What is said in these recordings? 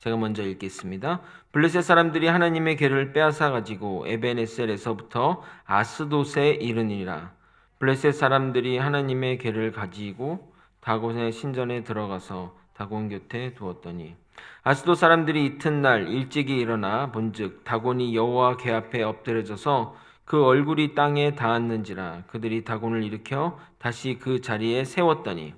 제가 먼저 읽겠습니다. 블레셋 사람들이 하나님의 궤를 빼앗아 가지고 에벤에셀에서부터 아스돗에 이르니라. 블레셋 사람들이 하나님의 궤를 가지고 다곤의 신전에 들어가서 다곤 곁에 두었더니 아스돗 사람들이 이튿날 일찍이 일어나 본즉 다곤이 여호와 궤 앞에 엎드려져서 그 얼굴이 땅에 닿았는지라. 그들이 다곤을 일으켜 다시 그 자리에 세웠더니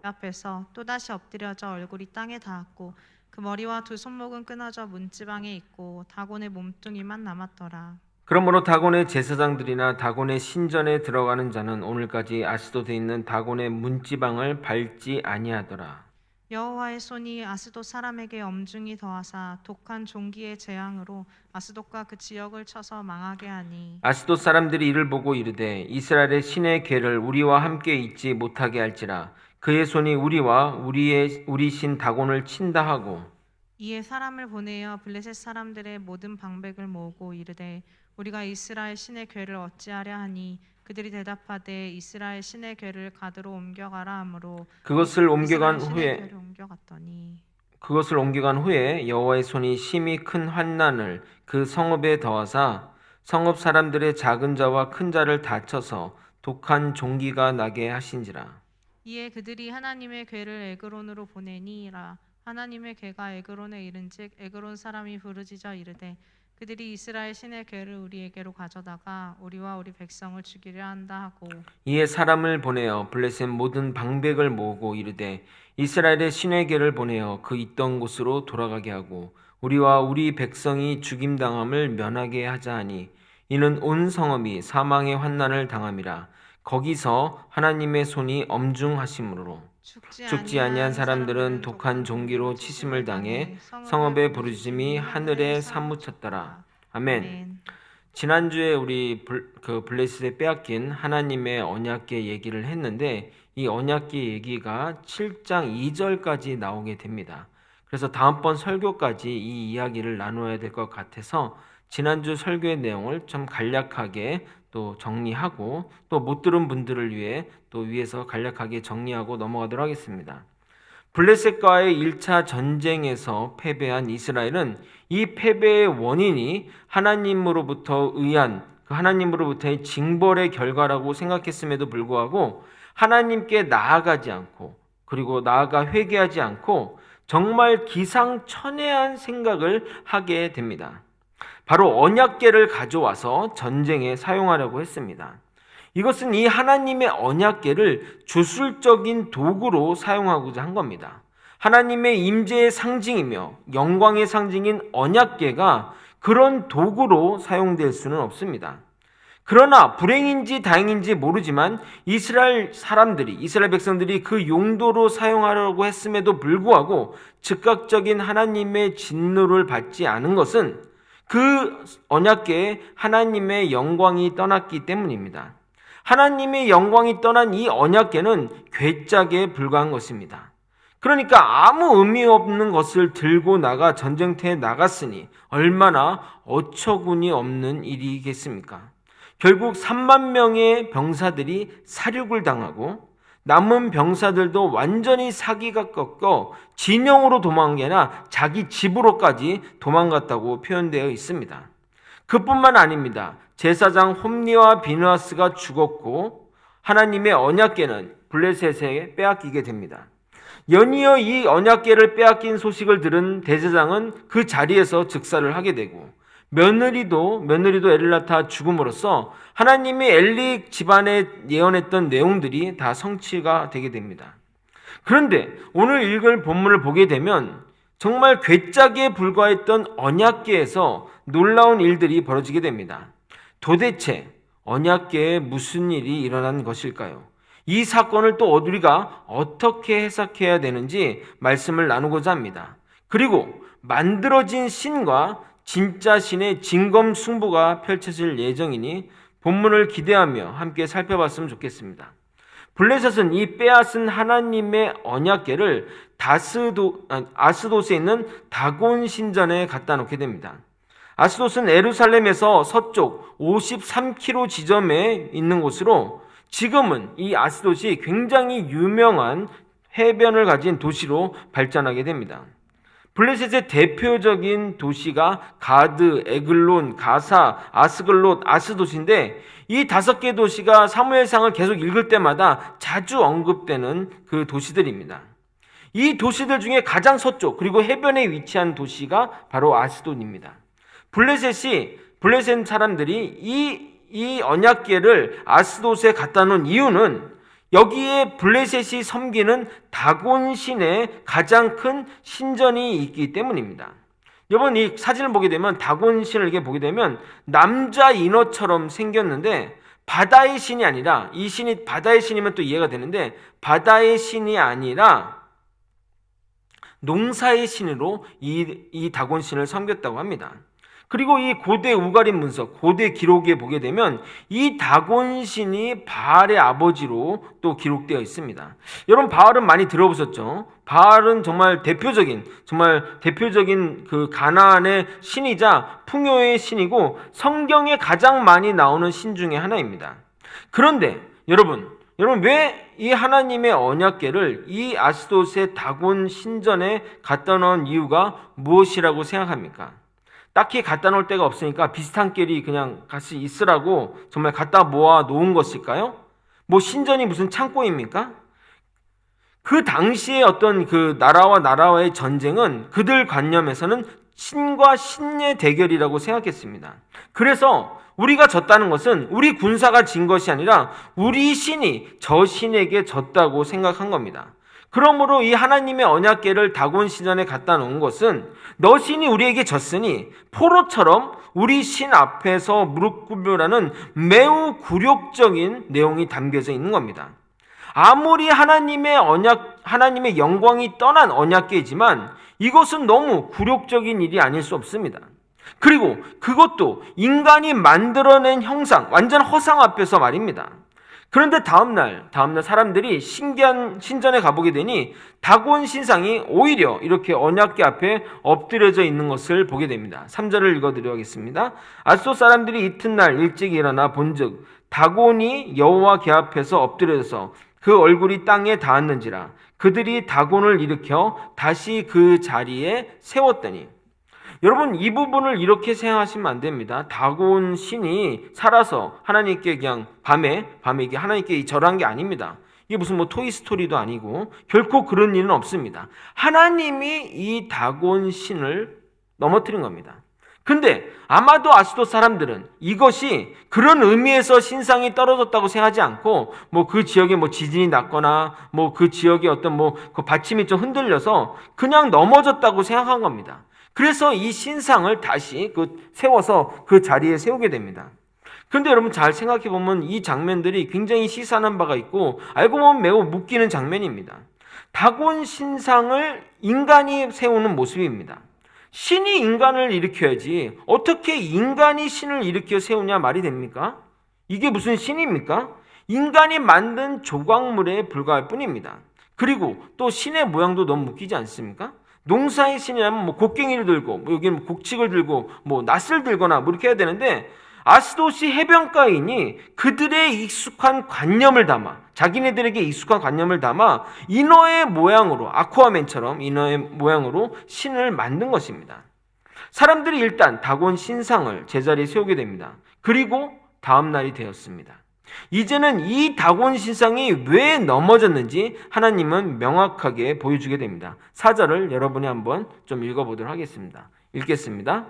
앞에서 또다시 엎드려져 얼굴이 땅에 닿았고 그 머리와 두 손목은 끊어져 문지방에 있고 다곤의 몸뚱이만 남았더라. 그러므로 다곤의 제사장들이나 다곤의 신전에 들어가는 자는 오늘까지 아스돗에 있는 다곤의 문지방을 밟지 아니하더라. 여호와의 손이 아스돗 사람에게 엄중히 더하사 독한 종기의 재앙으로 아스돗과 그 지역을 쳐서 망하게 하니 아스돗 사람들이 이를 보고 이르되 이스라엘의 신의 궤를 우리와 함께 있지 못하게 할지라. 그의 손이 우리와 우리 신 다곤을 친다 하고 이에 사람을 보내어 블레셋 사람들의 모든 방백을 모으고 이르되 우리가 이스라엘 신의 궤를 어찌하려 하니 그들이 대답하되 이스라엘 신의 궤를 가드로 옮겨가라 하므로 그것을 이스라엘 옮겨간 신의 후에 궤를 옮겨갔더니 여호와의 손이 심히 큰 환난을 그 성읍에 더하사 성읍 사람들의 작은 자와 큰 자를 다쳐서 독한 종기가 나게 하신지라. 이에 그들이 하나님의 궤를 에그론으로 보내니라. 하나님의 궤가 에그론에 이른즉 에그론 사람이 부르짖어 이르되 그들이 이스라엘 신의 궤를 우리에게로 가져다가 우리와 우리 백성을 죽이려 한다 하고 이에 사람을 보내어 블레셋 모든 방백을 모으고 이르되 이스라엘의 신의 궤를 보내어 그 있던 곳으로 돌아가게 하고 우리와 우리 백성이 죽임당함을 면하게 하자 하니 이는 온 성읍이 사망의 환난을 당함이라. 거기서 하나님의 손이 엄중하심으로 죽지 아니한 사람들은 독한 종기로 치심을 당해 성읍의 부르짖음이 하늘에 사무쳤더라. 아멘. 지난주에 우리 블레셋에 빼앗긴 하나님의 언약궤 얘기를 했는데 이 언약궤 얘기가 7장 2절까지 나오게 됩니다. 그래서 다음번 설교까지 이 이야기를 나누어야 될 것 같아서 지난주 설교의 내용을 좀 간략하게 또 정리하고 또 못 들은 분들을 위해 또 위에서 간략하게 정리하고 넘어가도록 하겠습니다. 블레셋과의 1차 전쟁에서 패배한 이스라엘은 이 패배의 원인이 하나님으로부터의 징벌의 결과라고 생각했음에도 불구하고 하나님께 나아가지 않고 그리고 나아가 회개하지 않고 정말 기상천외한 생각을 하게 됩니다. 바로 언약궤를 가져와서 전쟁에 사용하려고 했습니다. 이것은 이 하나님의 언약궤를 주술적인 도구로 사용하고자 한 겁니다. 하나님의 임재의 상징이며 영광의 상징인 언약궤가 그런 도구로 사용될 수는 없습니다. 그러나 불행인지 다행인지 모르지만 이스라엘 백성들이 그 용도로 사용하려고 했음에도 불구하고 즉각적인 하나님의 진노를 받지 않은 것은 그 언약궤에 하나님의 영광이 떠났기 때문입니다. 하나님의 영광이 떠난 이 언약궤는 괴짝에 불과한 것입니다. 그러니까 아무 의미 없는 것을 들고 나가 전쟁터에 나갔으니 얼마나 어처구니 없는 일이겠습니까? 결국 3만 명의 병사들이 사륙을 당하고 남은 병사들도 완전히 사기가 꺾여 진영으로 도망간 게 아니라 자기 집으로까지 도망갔다고 표현되어 있습니다. 그뿐만 아닙니다. 제사장 홈니와 비느하스가 죽었고 하나님의 언약궤는 블레셋에 빼앗기게 됩니다. 연이어 이 언약궤를 빼앗긴 소식을 들은 대제사장은 그 자리에서 즉사를 하게 되고 며느리도 엘리나타 죽음으로써 하나님이 엘리 집안에 예언했던 내용들이 다 성취가 되게 됩니다. 그런데 오늘 읽을 본문을 보게 되면 정말 괴짝에 불과했던 언약궤에서 놀라운 일들이 벌어지게 됩니다. 도대체 언약궤에 무슨 일이 일어난 것일까요? 이 사건을 또 우리가 어떻게 해석해야 되는지 말씀을 나누고자 합니다. 그리고 만들어진 신과 진짜 신의 진검승부가 펼쳐질 예정이니 본문을 기대하며 함께 살펴봤으면 좋겠습니다. 블레셋은 이 빼앗은 하나님의 언약궤를 아스돗에 있는 다곤 신전에 갖다 놓게 됩니다. 아스돗은 예루살렘에서 서쪽 53km 지점에 있는 곳으로 지금은 이 아스돗이 굉장히 유명한 해변을 가진 도시로 발전하게 됩니다. 블레셋의 대표적인 도시가 가드, 에글론, 가사, 아스글롯, 아스돗인데 이 5개 도시가 사무엘상을 계속 읽을 때마다 자주 언급되는 그 도시들입니다. 이 도시들 중에 가장 서쪽 그리고 해변에 위치한 도시가 바로 아스돗입니다. 블레셋 사람들이 이 언약궤를 아스돗에 갖다 놓은 이유는 여기에 블레셋이 섬기는 다곤 신의 가장 큰 신전이 있기 때문입니다. 여러분 이 사진을 보게 되면 다곤 신을 이렇게 보게 되면 남자 인어처럼 생겼는데 바다의 신이 아니라, 이 신이 바다의 신이면 또 이해가 되는데 바다의 신이 아니라 농사의 신으로 이 다곤 신을 섬겼다고 합니다. 그리고 이 고대 우가림 문서, 고대 기록에 보게 되면 이 다곤 신이 바알의 아버지로 또 기록되어 있습니다. 여러분 바알은 많이 들어보셨죠? 바알은 정말 대표적인 그 가나안의 신이자 풍요의 신이고 성경에 가장 많이 나오는 신 중에 하나입니다. 그런데 여러분 왜 이 하나님의 언약궤를 이 아스돗의 다곤 신전에 갖다 놓은 이유가 무엇이라고 생각합니까? 딱히 갖다 놓을 데가 없으니까 비슷한 궤리 그냥 같이 있으라고 정말 갖다 모아 놓은 것일까요? 뭐 신전이 무슨 창고입니까? 그 당시에 어떤 그 나라와 나라와의 전쟁은 그들 관념에서는 신과 신의 대결이라고 생각했습니다. 그래서 우리가 졌다는 것은 우리 군사가 진 것이 아니라 우리 신이 저 신에게 졌다고 생각한 겁니다. 그러므로 이 하나님의 언약궤를 다곤 신전에 갖다 놓은 것은 너 신이 우리에게 졌으니 포로처럼 우리 신 앞에서 무릎 꿇으라는 매우 굴욕적인 내용이 담겨져 있는 겁니다. 아무리 하나님의 영광이 떠난 언약궤지만 이것은 너무 굴욕적인 일이 아닐 수 없습니다. 그리고 그것도 인간이 만들어낸 형상, 완전 허상 앞에서 말입니다. 그런데 다음날 사람들이 신기한 신전에 가보게 되니 다곤 신상이 오히려 이렇게 언약궤 앞에 엎드려져 있는 것을 보게 됩니다. 3절을 읽어드리겠습니다. 아스돗 사람들이 이튿날 일찍 일어나 본즉 다곤이 여호와 궤 앞에서 엎드려서 그 얼굴이 땅에 닿았는지라 그들이 다곤을 일으켜 다시 그 자리에 세웠더니, 여러분 이 부분을 이렇게 생각하시면 안 됩니다. 다곤 신이 살아서 하나님께 그냥 밤에 이게 하나님께 절한 게 아닙니다. 이게 무슨 뭐 토이스토리도 아니고 결코 그런 일은 없습니다. 하나님이 이 다곤 신을 넘어뜨린 겁니다. 근데 아마도 아스돗 사람들은 이것이 그런 의미에서 신상이 떨어졌다고 생각하지 않고 뭐 그 지역에 뭐 지진이 났거나 뭐 그 지역에 어떤 뭐 그 받침이 좀 흔들려서 그냥 넘어졌다고 생각한 겁니다. 그래서 이 신상을 다시 세워서 그 자리에 세우게 됩니다. 그런데 여러분 잘 생각해 보면 이 장면들이 굉장히 시사하는 바가 있고 알고 보면 매우 웃기는 장면입니다. 다곤 신상을 인간이 세우는 모습입니다. 신이 인간을 일으켜야지 어떻게 인간이 신을 일으켜 세우냐 말이 됩니까? 이게 무슨 신입니까? 인간이 만든 조각물에 불과할 뿐입니다. 그리고 또 신의 모양도 너무 웃기지 않습니까? 농사의 신이라면 뭐 곡괭이를 들고 뭐 여기는 곡식을 들고 뭐 낫을 들거나 뭐 이렇게 해야 되는데 아스돗이 해변가이니 그들의 익숙한 관념을 담아, 자기네들에게 익숙한 관념을 담아 인어의 모양으로, 아쿠아맨처럼 인어의 모양으로 신을 만든 것입니다. 사람들이 일단 다곤 신상을 제자리에 세우게 됩니다. 그리고 다음 날이 되었습니다. 이제는 이 다곤 신상이 왜 넘어졌는지 하나님은 명확하게 보여주게 됩니다. 4절을 여러분이 한번 좀 읽어보도록 하겠습니다. 읽겠습니다.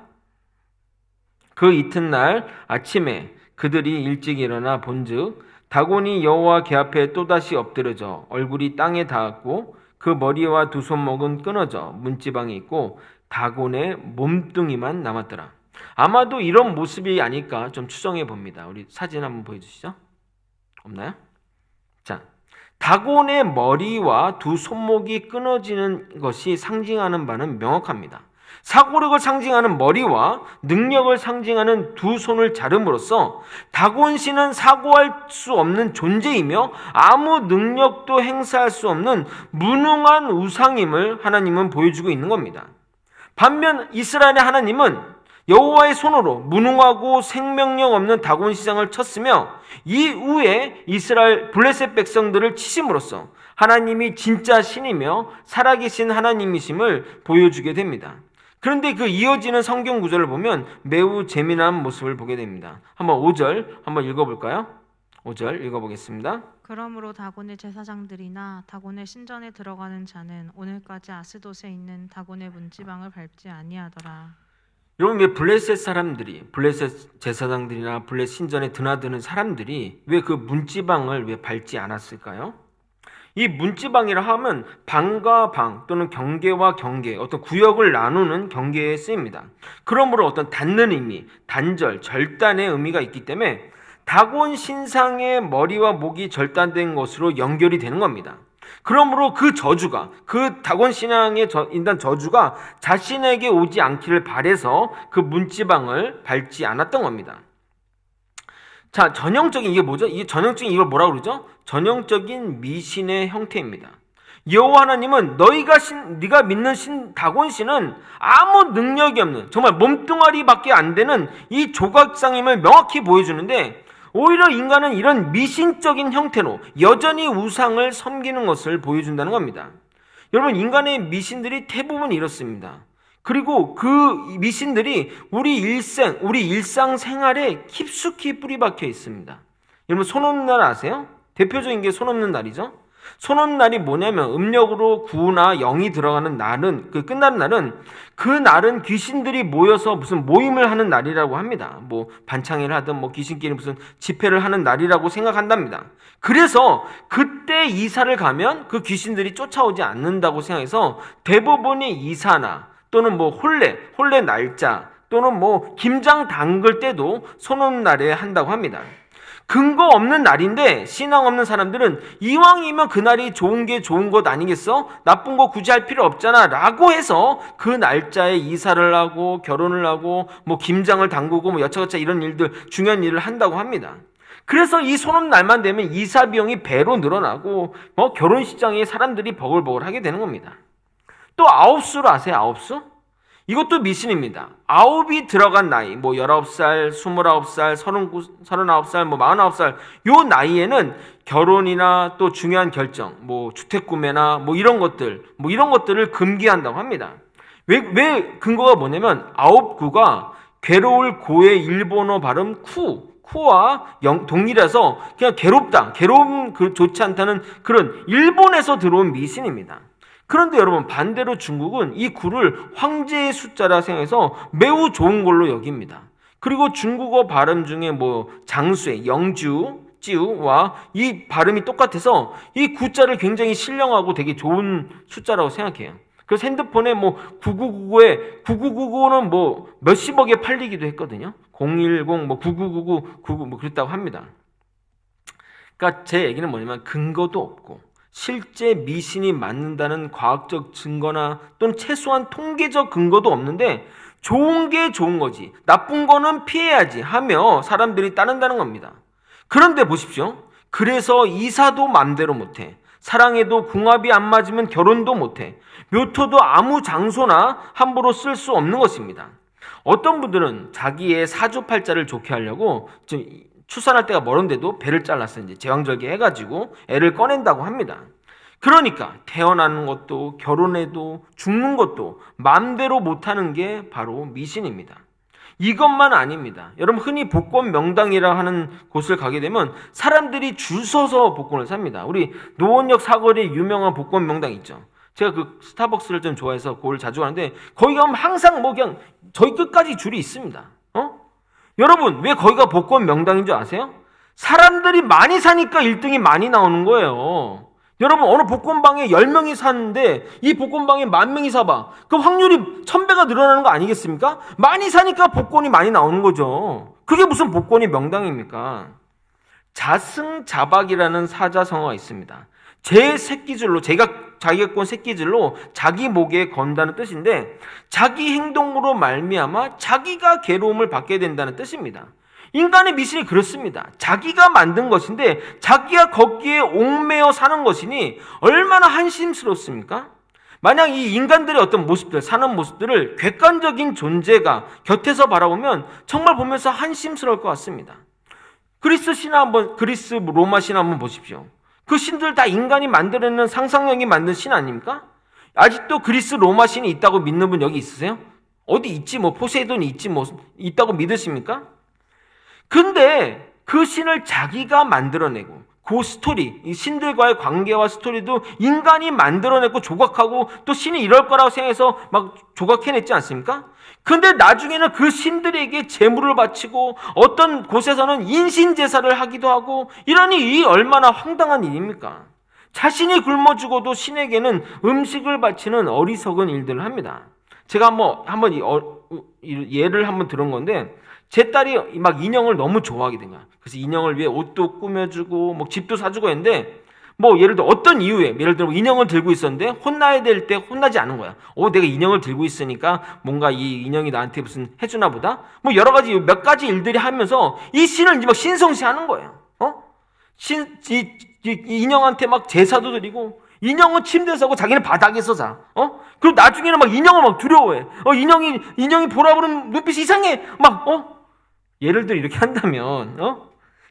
그 이튿날 아침에 그들이 일찍 일어나 본즉 다곤이 여호와 궤 앞에 또다시 엎드려져 얼굴이 땅에 닿았고 그 머리와 두 손목은 끊어져 문지방에 있고 다곤의 몸뚱이만 남았더라. 아마도 이런 모습이 아닐까 좀 추정해 봅니다. 우리 사진 한번 보여주시죠. 없나요? 자, 다곤의 머리와 두 손목이 끊어지는 것이 상징하는 바는 명확합니다. 사고력을 상징하는 머리와 능력을 상징하는 두 손을 자름으로써 다곤 신은 사고할 수 없는 존재이며 아무 능력도 행사할 수 없는 무능한 우상임을 하나님은 보여주고 있는 겁니다. 반면 이스라엘의 하나님은 여호와의 손으로 무능하고 생명력 없는 다곤 시장을 쳤으며 이후에 이스라엘 블레셋 백성들을 치심으로써 하나님이 진짜 신이며 살아계신 하나님이심을 보여주게 됩니다. 그런데 그 이어지는 성경 구절을 보면 매우 재미난 모습을 보게 됩니다. 한번 5절 한번 읽어볼까요? 5절 읽어보겠습니다. 그러므로 다곤의 제사장들이나 다곤의 신전에 들어가는 자는 오늘까지 아스돗에 있는 다곤의 문지방을 밟지 아니하더라. 여러분, 왜 블레셋 사람들이, 블레셋 제사장들이나 블레셋 신전에 드나드는 사람들이 왜 그 문지방을 왜 밟지 않았을까요? 이 문지방이라 하면 방과 방 또는 경계와 경계, 어떤 구역을 나누는 경계에 쓰입니다. 그러므로 어떤 닿는 의미, 단절, 절단의 의미가 있기 때문에 다곤 신상의 머리와 목이 절단된 것으로 연결이 되는 겁니다. 그러므로 그 저주가, 그 다곤 신앙의 인간 저주가 자신에게 오지 않기를 바래서 그 문지방을 밟지 않았던 겁니다. 자, 전형적인 이게 뭐죠? 이게 전형적인 이걸 뭐라고 그러죠? 전형적인 미신의 형태입니다. 여호와 하나님은 네가 믿는 다곤 신은 아무 능력이 없는 정말 몸뚱아리밖에 안 되는 이 조각상임을 명확히 보여주는데 오히려 인간은 이런 미신적인 형태로 여전히 우상을 섬기는 것을 보여준다는 겁니다. 여러분, 인간의 미신들이 대부분 이렇습니다. 그리고 그 미신들이 우리 일상생활에 깊숙이 뿌리박혀 있습니다. 여러분, 손 없는 날 아세요? 대표적인 게 손 없는 날이죠. 손 없는 날이 뭐냐면 음력으로 9나 0이 들어가는 날은, 끝나는 날은, 그 날은 귀신들이 모여서 무슨 모임을 하는 날이라고 합니다. 뭐 반창회를 하든 뭐 귀신끼리 무슨 집회를 하는 날이라고 생각한답니다. 그래서 그때 이사를 가면 그 귀신들이 쫓아오지 않는다고 생각해서 대부분이 이사나 또는 뭐 혼례 날짜 또는 뭐 김장 담글 때도 손 없는 날에 한다고 합니다. 근거 없는 날인데 신앙 없는 사람들은 이왕이면 그날이 좋은 게 좋은 것 아니겠어? 나쁜 거 굳이 할 필요 없잖아 라고 해서 그 날짜에 이사를 하고 결혼을 하고 뭐 김장을 담그고 뭐 여차저차 이런 일들, 중요한 일을 한다고 합니다. 그래서 이 손 없는 날만 되면 이사 비용이 배로 늘어나고 뭐 결혼식장에 사람들이 버글버글 하게 되는 겁니다. 또 아홉수를 아세요? 아홉수? 이것도 미신입니다. 아홉이 들어간 나이, 뭐 19살, 29살, 39살, 뭐 49살, 요 나이에는 결혼이나 또 중요한 결정, 뭐 주택 구매나 뭐 이런 것들을 금기한다고 합니다. 왜 근거가 뭐냐면 아홉구가 괴로울 고의 일본어 발음 쿠와 동일해서 그냥 괴로움 좋지 않다는 그런 일본에서 들어온 미신입니다. 그런데 여러분, 반대로 중국은 이 구를 황제의 숫자라 생각해서 매우 좋은 걸로 여깁니다. 그리고 중국어 발음 중에 뭐 장수의 찌우와 이 발음이 똑같아서 이 구자를 굉장히 신령하고 되게 좋은 숫자라고 생각해요. 그래서 핸드폰에 뭐 9999는 뭐 몇십억에 팔리기도 했거든요. 010, 뭐 9999, 뭐 그랬다고 합니다. 그러니까 제 얘기는 뭐냐면 근거도 없고 실제 미신이 맞는다는 과학적 증거나 또는 최소한 통계적 근거도 없는데 좋은 게 좋은 거지, 나쁜 거는 피해야지 하며 사람들이 따른다는 겁니다. 그런데 보십시오. 그래서 이사도 맘대로 못해. 사랑해도 궁합이 안 맞으면 결혼도 못해. 묘토도 아무 장소나 함부로 쓸 수 없는 것입니다. 어떤 분들은 자기의 사주팔자를 좋게 하려고 좀 출산할 때가 멀은데도 배를 잘라서 이제 제왕절개 해가지고 애를 꺼낸다고 합니다. 그러니까 태어나는 것도 결혼해도 죽는 것도 마음대로 못하는 게 바로 미신입니다. 이것만 아닙니다. 여러분, 흔히 복권 명당이라 하는 곳을 가게 되면 사람들이 줄 서서 복권을 삽니다. 우리 노원역 사거리에 유명한 복권 명당 있죠. 제가 그 스타벅스를 좀 좋아해서 그걸 자주 가는데 거기 가면 항상 뭐 그냥 저희 끝까지 줄이 있습니다. 여러분, 왜 거기가 복권 명당인 줄 아세요? 사람들이 많이 사니까 1등이 많이 나오는 거예요. 여러분, 어느 복권방에 10명이 사는데 이 복권방에 10,000명이 사봐. 그럼 확률이 1000배가 늘어나는 거 아니겠습니까? 많이 사니까 복권이 많이 나오는 거죠. 그게 무슨 복권이 명당입니까? 자승자박이라는 사자성어가 있습니다. 제 새끼줄로, 자기가 꼰 새끼줄로 자기 목에 건다는 뜻인데 자기 행동으로 말미암아 자기가 괴로움을 받게 된다는 뜻입니다. 인간의 미신이 그렇습니다. 자기가 만든 것인데 자기가 거기에 옥매어 사는 것이니 얼마나 한심스럽습니까? 만약 이 인간들의 어떤 모습들, 사는 모습들을 객관적인 존재가 곁에서 바라보면 정말 보면서 한심스러울 것 같습니다. 그리스 로마 신화 한번 보십시오. 그 신들 다 인간이 만들어낸 상상력이 만든 신 아닙니까? 아직도 그리스 로마 신이 있다고 믿는 분 여기 있으세요? 어디 있지 뭐 포세이돈이 있지 뭐 있다고 믿으십니까? 근데 그 신을 자기가 만들어내고 그 스토리, 이 신들과의 관계와 스토리도 인간이 만들어내고 조각하고 또 신이 이럴 거라고 생각해서 막 조각해냈지 않습니까? 근데 나중에는 그 신들에게 제물을 바치고 어떤 곳에서는 인신제사를 하기도 하고 이러니 이 얼마나 황당한 일입니까? 자신이 굶어 죽어도 신에게는 음식을 바치는 어리석은 일들을 합니다. 제가 한번 예를 한번 들은 건데 제 딸이 막 인형을 너무 좋아하게 된 거야. 그래서 인형을 위해 옷도 꾸며주고 뭐 집도 사주고 했는데 뭐 예를 들어 어떤 이유에 예를 들어 인형을 들고 있었는데 혼나야 될 때 혼나지 않은 거야. 내가 인형을 들고 있으니까 뭔가 이 인형이 나한테 무슨 해주나 보다. 뭐 여러 가지 몇 가지 일들이 하면서 이 신을 이제 막 신성시하는 거예요. 이 인형한테 막 제사도 드리고 인형은 침대에 자고 자기는 바닥에서 자. 그리고 나중에는 막 인형을 막 두려워해. 인형이 보라 보는 눈빛이 이상해. 예를 들어 이렇게 한다면,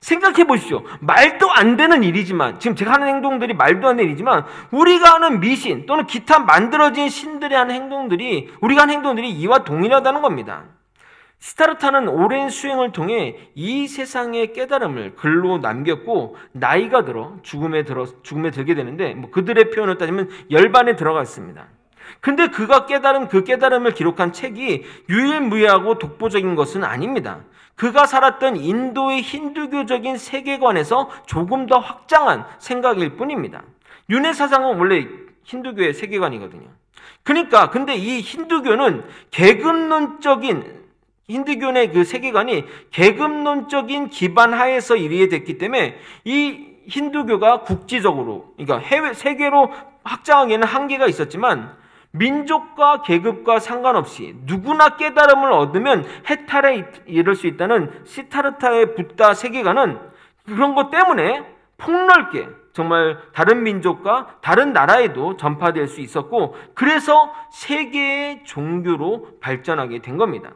생각해 보십시오. 말도 안 되는 일이지만, 지금 제가 하는 행동들이 말도 안 되는 일이지만, 우리가 하는 미신 또는 기타 만들어진 신들이 하는 행동들이, 우리가 하는 행동들이 이와 동일하다는 겁니다. 시타르타는 오랜 수행을 통해 이 세상의 깨달음을 글로 남겼고 나이가 들어 죽음에 들게 되는데 그들의 표현을 따지면 열반에 들어가 있습니다. 근데 그가 깨달은 그 깨달음을 기록한 책이 유일무이하고 독보적인 것은 아닙니다. 그가 살았던 인도의 힌두교적인 세계관에서 조금 더 확장한 생각일 뿐입니다. 윤회 사상은 원래 힌두교의 세계관이거든요. 근데 이 힌두교는 힌두교의 그 세계관이 계급론적인 기반 하에서 이르게 됐기 때문에 이 힌두교가 국지적으로, 그러니까 세계로 확장하기에는 한계가 있었지만 민족과 계급과 상관없이 누구나 깨달음을 얻으면 해탈에 이를 수 있다는 시타르타의 붓다 세계관은 그런 것 때문에 폭넓게 정말 다른 민족과 다른 나라에도 전파될 수 있었고 그래서 세계의 종교로 발전하게 된 겁니다.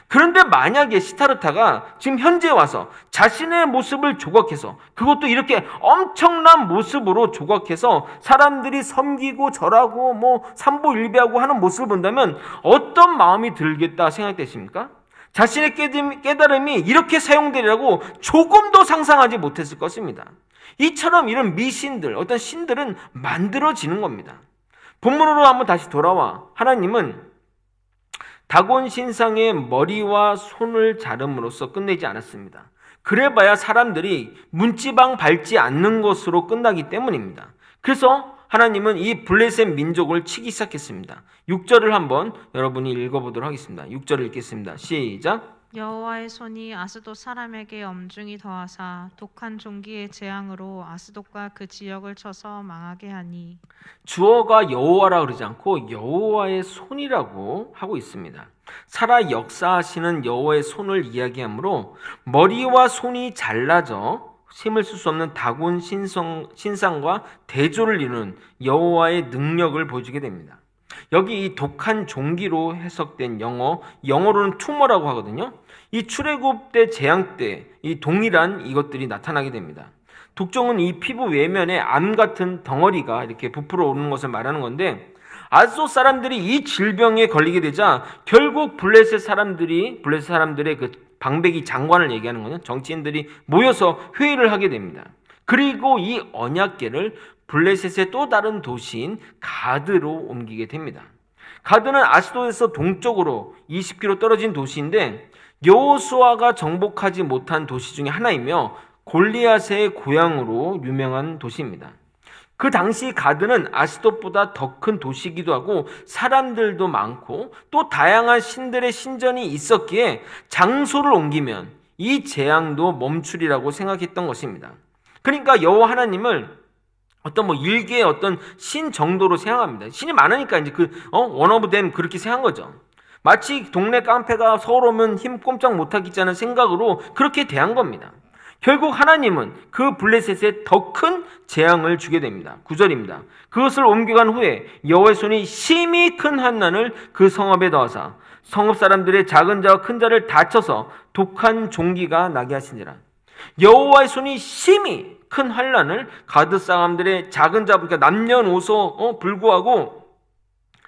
그런데 만약에 시타르타가 지금 현재 와서 자신의 모습을 조각해서 그것도 이렇게 엄청난 모습으로 조각해서 사람들이 섬기고 절하고 삼보일비하고 하는 모습을 본다면 어떤 마음이 들겠다 생각되십니까? 자신의 깨달음이 이렇게 사용되리라고 조금도 상상하지 못했을 것입니다. 이처럼 이런 미신들, 어떤 신들은 만들어지는 겁니다. 본문으로 한번 다시 돌아와 하나님은 다곤 신상의 머리와 손을 자름으로써 끝내지 않았습니다. 그래봐야 사람들이 문지방 밟지 않는 것으로 끝나기 때문입니다. 그래서 하나님은 이 블레셋 민족을 치기 시작했습니다. 6절을 한번 여러분이 읽어보도록 하겠습니다. 6절을 읽겠습니다. 시작. 여호와의 손이 아스돗 사람에게 엄중히 더하사 독한 종기의 재앙으로 아스돗과 그 지역을 쳐서 망하게 하니. 주어가 여호와라 그러지 않고 여호와의 손이라고 하고 있습니다. 살아 역사하시는 여호와의 손을 이야기하므로 머리와 손이 잘라져 힘을 쓸 수 없는 다곤 신상과 대조를 이루는 여호와의 능력을 보여주게 됩니다. 여기 이 독한 종기로 해석된 영어로는 투머라고 하거든요. 이 출애굽 때 재앙 때 이 동일한 이것들이 나타나게 됩니다. 독종은 이 피부 외면에 암 같은 덩어리가 이렇게 부풀어 오르는 것을 말하는 건데 아스돗 사람들이 이 질병에 걸리게 되자 결국 블레셋 사람들의 그 방백이 장관을 얘기하는 거는 정치인들이 모여서 회의를 하게 됩니다. 그리고 이 언약궤를 블레셋의 또 다른 도시인 가드로 옮기게 됩니다. 가드는 아스돗에서 동쪽으로 20km 떨어진 도시인데 여호수아가 정복하지 못한 도시 중에 하나이며 골리앗의 고향으로 유명한 도시입니다. 그 당시 가드는 아스돗보다 더 큰 도시이기도 하고 사람들도 많고 또 다양한 신들의 신전이 있었기에 장소를 옮기면 이 재앙도 멈추리라고 생각했던 것입니다. 그러니까 여호와 하나님을 일개의 어떤 신 정도로 생각합니다. 신이 많으니까 이제 one of them 그렇게 생각한 거죠. 마치 동네 깡패가 서울 오면 힘 꼼짝 못하겠다는 생각으로 그렇게 대한 겁니다. 결국 하나님은 그 블레셋에 더 큰 재앙을 주게 됩니다. 9절입니다. 그것을 옮겨간 후에 여호와의 손이 심히 큰 환난을 그 성읍에 더하사 성읍 사람들의 작은 자와 큰 자를 다쳐서 독한 종기가 나게 하시니라. 여호와의 손이 심히 큰 환난을 가드 사람들의 작은 자, 그러니까 남녀노소 불구하고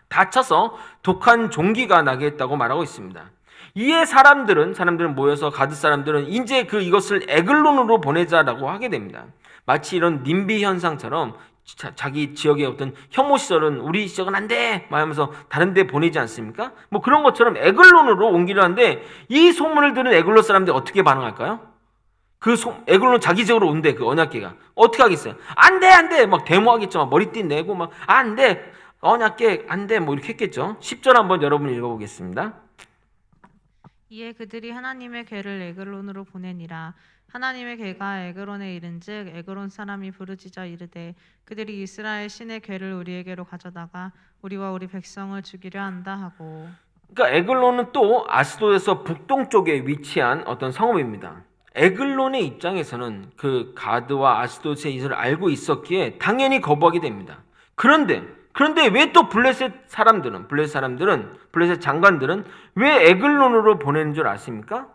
다쳐서 독한 종기가 나게 했다고 말하고 있습니다. 이에 사람들은 모여서 가드 사람들은 이제 이것을 에글론으로 보내자라고 하게 됩니다. 마치 이런 님비 현상처럼 자기 지역의 어떤 혐오 시설은 우리 지역은 안 돼! 하면서 다른 데 보내지 않습니까? 뭐 그런 것처럼 에글론으로 옮기려 하는데 이 소문을 들은 에글론 사람들이 어떻게 반응할까요? 에글론 자기 지역으로 온대, 그 언약궤가. 어떻게 하겠어요? 안 돼! 안 돼! 막 데모하겠죠. 막 머리띠 내고 막 안 돼! 언약궤 안 돼! 뭐 이렇게 했겠죠. 10절 한번 여러분 읽어보겠습니다. 이에 그들이 하나님의 궤를 에글론으로 보내니라. 하나님의 궤가 에그론에 이른즉 에그론 사람이 부르짖어 이르되 그들이 이스라엘 신의 궤를 우리에게로 가져다가 우리와 우리 백성을 죽이려 한다 하고. 그러니까 에글론은 또 아스돗에서 북동쪽에 위치한 어떤 성읍입니다. 에글론의 입장에서는 그 가드와 아스돗의 이를 알고 있었기에 당연히 거부하게 됩니다. 그런데 왜 또 블레셋 장관들은 왜 에글론으로 보내는 줄 아십니까?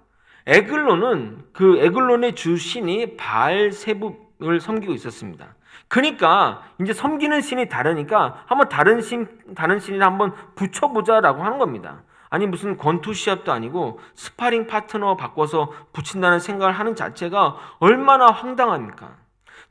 에글론의 주신이 바알세붑을 섬기고 있었습니다. 그러니까 이제 섬기는 신이 다르니까 한번 다른 신이나 한번 붙여보자라고 하는 겁니다. 아니 무슨 권투 시합도 아니고 스파링 파트너 바꿔서 붙인다는 생각을 하는 자체가 얼마나 황당합니까?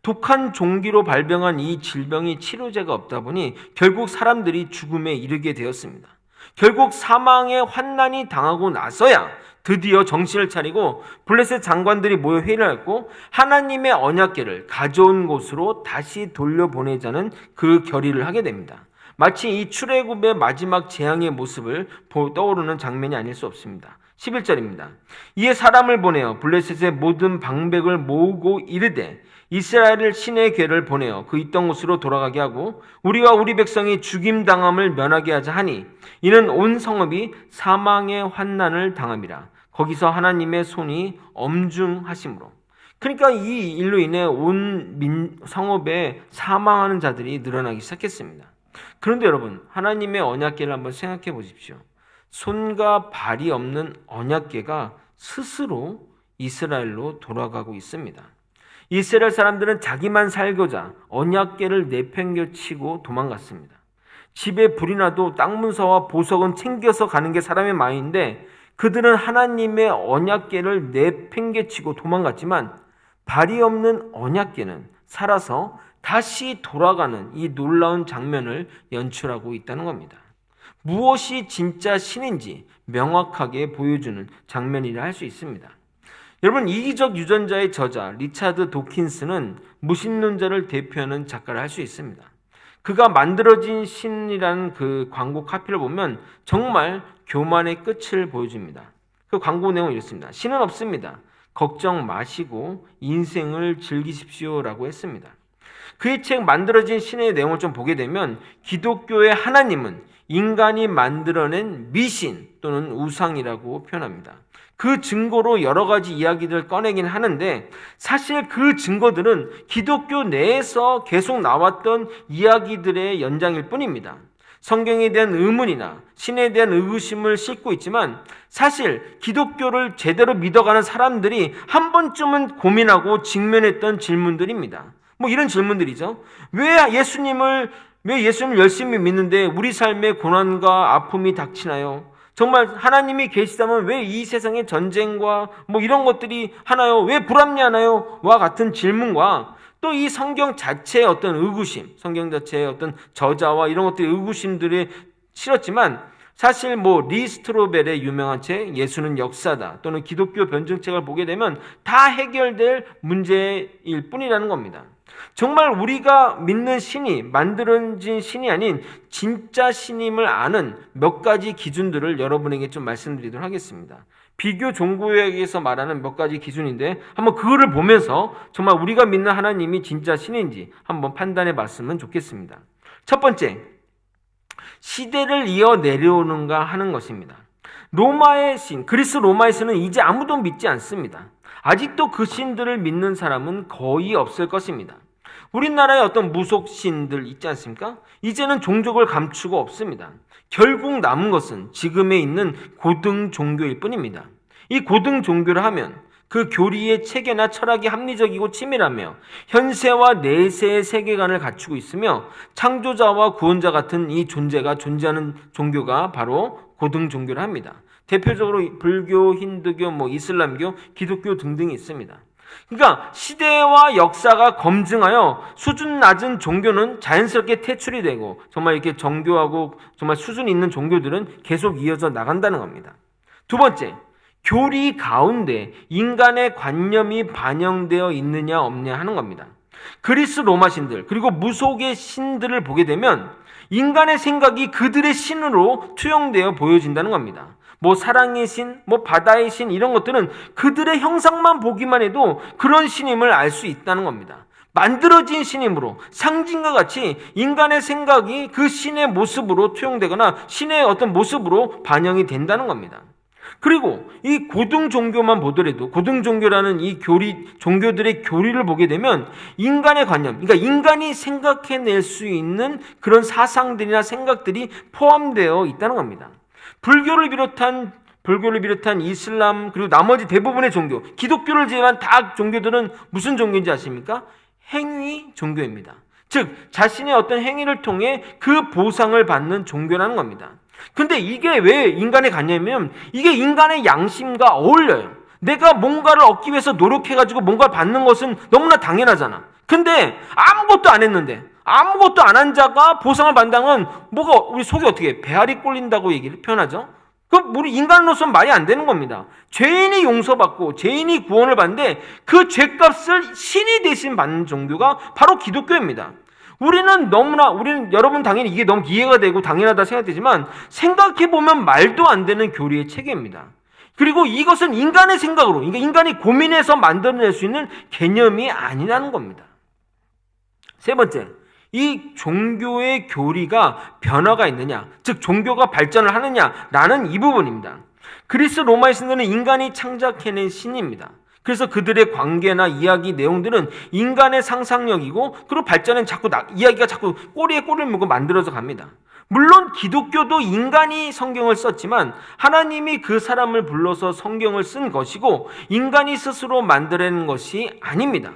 독한 종기로 발병한 이 질병이 치료제가 없다 보니 결국 사람들이 죽음에 이르게 되었습니다. 결국 사망의 환난이 당하고 나서야 드디어 정신을 차리고 블레셋 장관들이 모여 회의를 했고 하나님의 언약궤를 가져온 곳으로 다시 돌려보내자는 그 결의를 하게 됩니다. 마치 이 출애굽의 마지막 재앙의 모습을 떠오르는 장면이 아닐 수 없습니다. 11절입니다. 이에 사람을 보내어 블레셋의 모든 방백을 모으고 이르되 이스라엘을 신의 궤를 보내어 그 있던 곳으로 돌아가게 하고 우리와 우리 백성이 죽임당함을 면하게 하자 하니 이는 온 성읍이 사망의 환난을 당함이라. 거기서 하나님의 손이 엄중하심으로. 그러니까 이 일로 인해 온 성읍에 사망하는 자들이 늘어나기 시작했습니다. 그런데 여러분, 하나님의 언약궤를 한번 생각해 보십시오. 손과 발이 없는 언약궤가 스스로 이스라엘로 돌아가고 있습니다. 이스라엘 사람들은 자기만 살고자 언약궤를 내팽개치고 도망갔습니다. 집에 불이 나도 땅 문서와 보석은 챙겨서 가는 게 사람의 마음인데 그들은 하나님의 언약궤를 내팽개치고 도망갔지만 발이 없는 언약궤는 살아서 다시 돌아가는 이 놀라운 장면을 연출하고 있다는 겁니다. 무엇이 진짜 신인지 명확하게 보여주는 장면이라 할 수 있습니다. 여러분, 이기적 유전자의 저자 리차드 도킨스는 무신론자를 대표하는 작가를 할 수 있습니다. 그가 만들어진 신이라는 그 광고 카피를 보면 정말 교만의 끝을 보여줍니다. 그 광고 내용은 이렇습니다. 신은 없습니다. 걱정 마시고 인생을 즐기십시오라고 했습니다. 그의 책 만들어진 신의 내용을 좀 보게 되면 기독교의 하나님은 인간이 만들어낸 미신 또는 우상이라고 표현합니다. 그 증거로 여러 가지 이야기들을 꺼내긴 하는데 사실 그 증거들은 기독교 내에서 계속 나왔던 이야기들의 연장일 뿐입니다. 성경에 대한 의문이나 신에 대한 의구심을 싣고 있지만 사실 기독교를 제대로 믿어가는 사람들이 한 번쯤은 고민하고 직면했던 질문들입니다. 뭐 이런 질문들이죠. 왜 예수님을 열심히 믿는데 우리 삶에 고난과 아픔이 닥치나요? 정말 하나님이 계시다면 왜 이 세상에 전쟁과 뭐 이런 것들이 하나요? 왜 불합리하나요? 와 같은 질문과 또 이 성경 자체의 어떤 의구심, 성경 자체의 어떤 저자와 이런 것들의 의구심들이 실었지만 사실 뭐 리스트로벨의 유명한 책 예수는 역사다 또는 기독교 변증책을 보게 되면 다 해결될 문제일 뿐이라는 겁니다. 정말 우리가 믿는 신이 만들어진 신이 아닌 진짜 신임을 아는 몇 가지 기준들을 여러분에게 좀 말씀드리도록 하겠습니다. 비교 종교학에서 말하는 몇 가지 기준인데 한번 그거를 보면서 정말 우리가 믿는 하나님이 진짜 신인지 한번 판단해 봤으면 좋겠습니다. 첫 번째, 시대를 이어 내려오는가 하는 것입니다. 로마의 신, 그리스 로마의 신은 이제 아무도 믿지 않습니다. 아직도 그 신들을 믿는 사람은 거의 없을 것입니다. 우리나라에 어떤 무속신들 있지 않습니까? 이제는 종족을 감추고 없습니다. 결국 남은 것은 지금에 있는 고등 종교일 뿐입니다. 이 고등 종교를 하면 그 교리의 체계나 철학이 합리적이고 치밀하며 현세와 내세의 세계관을 갖추고 있으며 창조자와 구원자 같은 이 존재가 존재하는 종교가 바로 고등 종교를 합니다. 대표적으로 불교, 힌두교, 이슬람교, 기독교 등등이 있습니다. 그러니까 시대와 역사가 검증하여 수준 낮은 종교는 자연스럽게 퇴출이 되고 정말 이렇게 정교하고 정말 수준 있는 종교들은 계속 이어져 나간다는 겁니다. 두 번째, 교리 가운데 인간의 관념이 반영되어 있느냐 없느냐 하는 겁니다. 그리스 로마 신들 그리고 무속의 신들을 보게 되면 인간의 생각이 그들의 신으로 투영되어 보여진다는 겁니다. 사랑의 신, 바다의 신 이런 것들은 그들의 형상만 보기만 해도 그런 신임을 알 수 있다는 겁니다. 만들어진 신임으로 상징과 같이 인간의 생각이 그 신의 모습으로 투영되거나 신의 어떤 모습으로 반영이 된다는 겁니다. 그리고 이 고등 종교만 보더라도 고등 종교라는 이 종교들의 교리를 보게 되면 인간의 관념, 그러니까 인간이 생각해낼 수 있는 그런 사상들이나 생각들이 포함되어 있다는 겁니다. 불교를 비롯한 이슬람 그리고 나머지 대부분의 종교, 기독교를 제외한 다 종교들은 무슨 종교인지 아십니까? 행위 종교입니다. 즉 자신의 어떤 행위를 통해 그 보상을 받는 종교라는 겁니다. 근데 이게 왜 인간의 관념이냐면 이게 인간의 양심과 어울려요. 내가 뭔가를 얻기 위해서 노력해가지고 뭔가를 받는 것은 너무나 당연하잖아. 근데 아무것도 안 했는데 아무것도 안 한 자가 보상을 받는다는 우리 속이 어떻게 배알이 꼴린다고 얘기를 표현하죠? 우리 인간으로서는 말이 안 되는 겁니다. 죄인이 용서받고 죄인이 구원을 받는데 그 죄값을 신이 대신 받는 종교가 바로 기독교입니다. 우리는 여러분 당연히 이게 너무 이해가 되고 당연하다 생각되지만 생각해보면 말도 안 되는 교리의 체계입니다. 그리고 이것은 인간의 생각으로, 그러니까 인간이 고민해서 만들어낼 수 있는 개념이 아니라는 겁니다. 세 번째, 이 종교의 교리가 변화가 있느냐, 즉 종교가 발전을 하느냐라는 이 부분입니다. 그리스 로마의 신들은 인간이 창작해낸 신입니다. 그래서 그들의 관계나 이야기 내용들은 인간의 상상력이고 그리고 발전은 이야기가 자꾸 꼬리에 꼬리를 물고 만들어져 갑니다. 물론 기독교도 인간이 성경을 썼지만 하나님이 그 사람을 불러서 성경을 쓴 것이고 인간이 스스로 만들어낸 것이 아닙니다.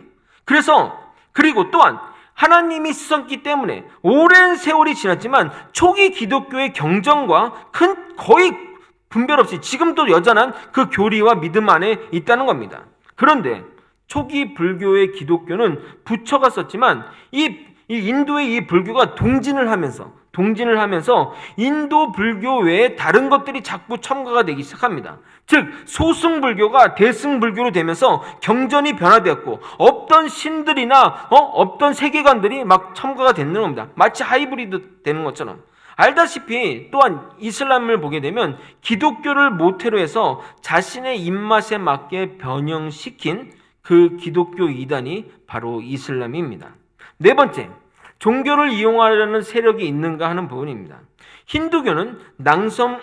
그리고 또한 하나님이 쓰셨기 때문에 오랜 세월이 지났지만 초기 기독교의 경전과 거의 분별 없이 지금도 여전한 그 교리와 믿음 안에 있다는 겁니다. 그런데 초기 불교의 기독교는 부처가 썼지만 이 인도의 이 불교가 동진을 하면서 인도 불교 외에 다른 것들이 자꾸 첨가가 되기 시작합니다. 즉 소승불교가 대승불교로 되면서 경전이 변화되었고 없던 신들이나 없던 세계관들이 막 첨가가 되는 겁니다. 마치 하이브리드 되는 것처럼. 알다시피 또한 이슬람을 보게 되면 기독교를 모태로 해서 자신의 입맛에 맞게 변형시킨 그 기독교 이단이 바로 이슬람입니다. 네 번째, 종교를 이용하려는 세력이 있는가 하는 부분입니다. 힌두교는 남성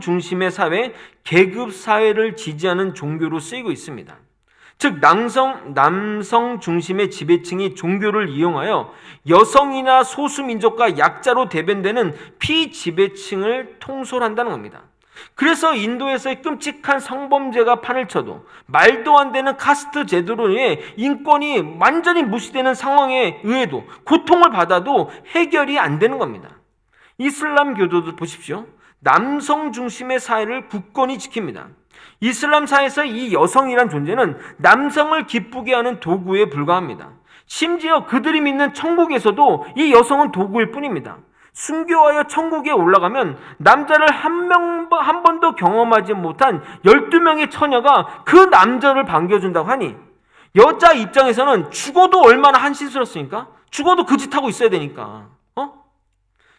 중심의 사회, 계급 사회를 지지하는 종교로 쓰이고 있습니다. 즉 남성 중심의 지배층이 종교를 이용하여 여성이나 소수민족과 약자로 대변되는 피지배층을 통솔한다는 겁니다. 그래서 인도에서의 끔찍한 성범죄가 판을 쳐도 말도 안 되는 카스트 제도로 인해 인권이 완전히 무시되는 상황에 의해도 고통을 받아도 해결이 안 되는 겁니다. 이슬람교도도 보십시오. 남성 중심의 사회를 굳건히 지킵니다. 이슬람 사회에서 이 여성이란 존재는 남성을 기쁘게 하는 도구에 불과합니다. 심지어 그들이 믿는 천국에서도 이 여성은 도구일 뿐입니다. 순교하여 천국에 올라가면 남자를 한 번도 경험하지 못한 12명의 처녀가 그 남자를 반겨준다고 하니 여자 입장에서는 죽어도 얼마나 한심스럽습니까? 죽어도 그 짓 하고 있어야 되니까.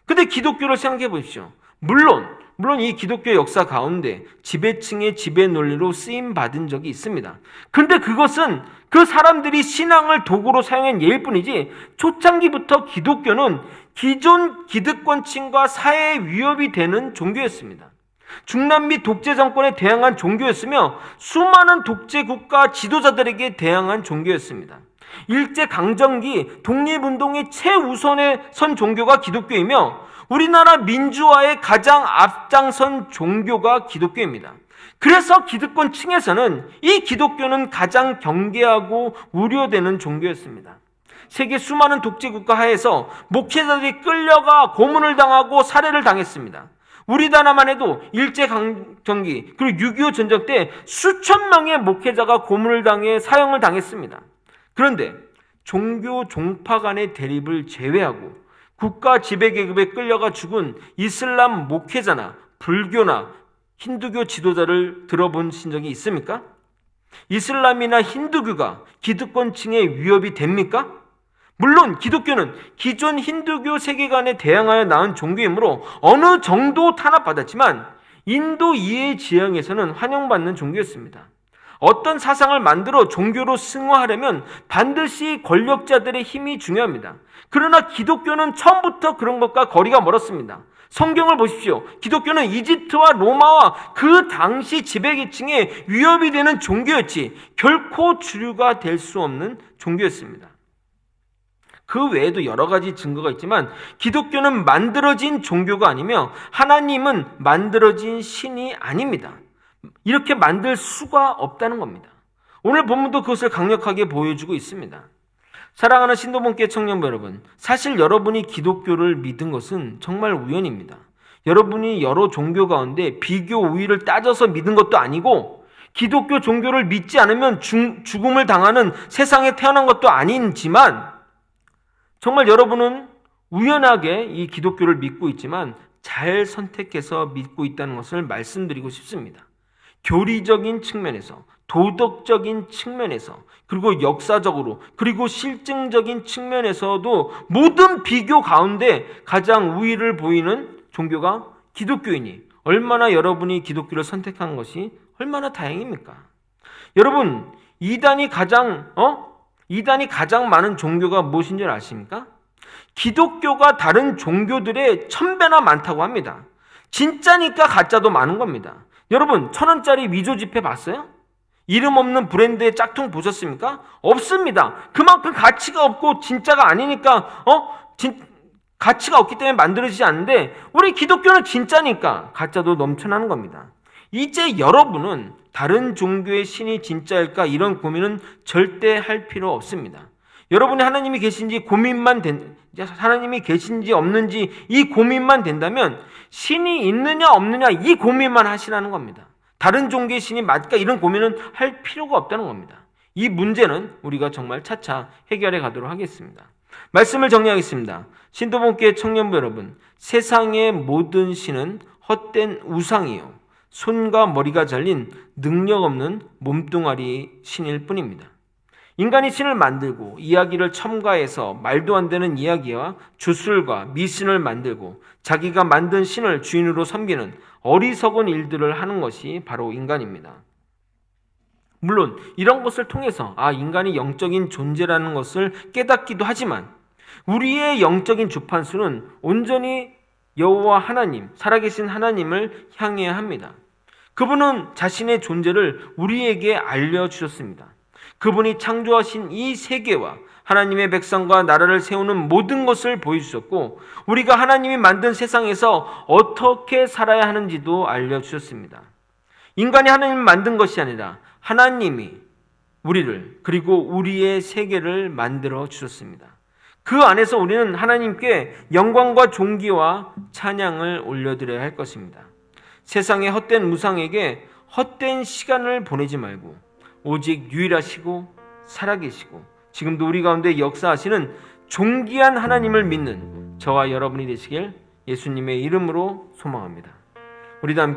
근데 기독교를 생각해 보십시오. 물론 이 기독교 역사 가운데 지배층의 지배 논리로 쓰임 받은 적이 있습니다. 근데 그것은 그 사람들이 신앙을 도구로 사용한 예일 뿐이지 초창기부터 기독교는 기존 기득권층과 사회에 위협이 되는 종교였습니다. 중남미 독재 정권에 대항한 종교였으며 수많은 독재 국가 지도자들에게 대항한 종교였습니다. 일제강점기 독립운동의 최우선에 선 종교가 기독교이며 우리나라 민주화의 가장 앞장선 종교가 기독교입니다. 그래서 기득권 층에서는 이 기독교는 가장 경계하고 우려되는 종교였습니다. 세계 수많은 독재국가 하에서 목회자들이 끌려가 고문을 당하고 살해를 당했습니다. 우리나라만 해도 일제강점기 그리고 6.25 전쟁 때 수천 명의 목회자가 고문을 당해 사형을 당했습니다. 그런데 종교 종파 간의 대립을 제외하고 국가 지배계급에 끌려가 죽은 이슬람 목회자나 불교나 힌두교 지도자를 들어본 적이 있습니까? 이슬람이나 힌두교가 기득권층의 위협이 됩니까? 물론 기독교는 기존 힌두교 세계관에 대항하여 낳은 종교이므로 어느 정도 탄압받았지만 인도 이해 지형에서는 환영받는 종교였습니다. 어떤 사상을 만들어 종교로 승화하려면 반드시 권력자들의 힘이 중요합니다. 그러나 기독교는 처음부터 그런 것과 거리가 멀었습니다. 성경을 보십시오. 기독교는 이집트와 로마와 그 당시 지배계층의 위협이 되는 종교였지 결코 주류가 될 수 없는 종교였습니다. 그 외에도 여러 가지 증거가 있지만 기독교는 만들어진 종교가 아니며 하나님은 만들어진 신이 아닙니다. 이렇게 만들 수가 없다는 겁니다. 오늘 본문도 그것을 강력하게 보여주고 있습니다. 사랑하는 신도분께 청년부 여러분, 사실 여러분이 기독교를 믿은 것은 정말 우연입니다. 여러분이 여러 종교 가운데 비교 우위를 따져서 믿은 것도 아니고 기독교 종교를 믿지 않으면 죽음을 당하는 세상에 태어난 것도 아니지만 정말 여러분은 우연하게 이 기독교를 믿고 있지만 잘 선택해서 믿고 있다는 것을 말씀드리고 싶습니다. 교리적인 측면에서, 도덕적인 측면에서, 그리고 역사적으로, 그리고 실증적인 측면에서도 모든 비교 가운데 가장 우위를 보이는 종교가 기독교이니 얼마나 여러분이 기독교를 선택한 것이 얼마나 다행입니까? 여러분, 이단이 가장 많은 종교가 무엇인 줄 아십니까? 기독교가 다른 종교들의 1000배나 많다고 합니다. 진짜니까 가짜도 많은 겁니다. 여러분, 1000원짜리 위조 지폐 봤어요? 이름 없는 브랜드의 짝퉁 보셨습니까? 없습니다. 그만큼 가치가 없고 진짜가 아니니까 가치가 없기 때문에 만들어지지 않는데 우리 기독교는 진짜니까 가짜도 넘쳐나는 겁니다. 이제 여러분은 다른 종교의 신이 진짜일까 이런 고민은 절대 할 필요 없습니다. 여러분이 하나님이 계신지 하나님이 계신지 없는지 이 고민만 된다면 신이 있느냐 없느냐 이 고민만 하시라는 겁니다. 다른 종교의 신이 맞을까 이런 고민은 할 필요가 없다는 겁니다. 이 문제는 우리가 정말 차차 해결해 가도록 하겠습니다. 말씀을 정리하겠습니다. 신도분께 청년부 여러분, 세상의 모든 신은 헛된 우상이요 손과 머리가 잘린 능력 없는 몸뚱아리 신일 뿐입니다. 인간이 신을 만들고 이야기를 첨가해서 말도 안 되는 이야기와 주술과 미신을 만들고 자기가 만든 신을 주인으로 섬기는 어리석은 일들을 하는 것이 바로 인간입니다. 물론 이런 것을 통해서 인간이 영적인 존재라는 것을 깨닫기도 하지만 우리의 영적인 주판수는 온전히 여호와 하나님, 살아계신 하나님을 향해야 합니다. 그분은 자신의 존재를 우리에게 알려주셨습니다. 그분이 창조하신 이 세계와 하나님의 백성과 나라를 세우는 모든 것을 보여주셨고 우리가 하나님이 만든 세상에서 어떻게 살아야 하는지도 알려주셨습니다. 인간이 하나님을 만든 것이 아니라 하나님이 우리를 그리고 우리의 세계를 만들어 주셨습니다. 그 안에서 우리는 하나님께 영광과 존귀와 찬양을 올려드려야 할 것입니다. 세상의 헛된 무상에게 헛된 시간을 보내지 말고 오직 유일하시고 살아계시고 지금도 우리 가운데 역사하시는 존귀한 하나님을 믿는 저와 여러분이 되시길 예수님의 이름으로 소망합니다. 우리도 함께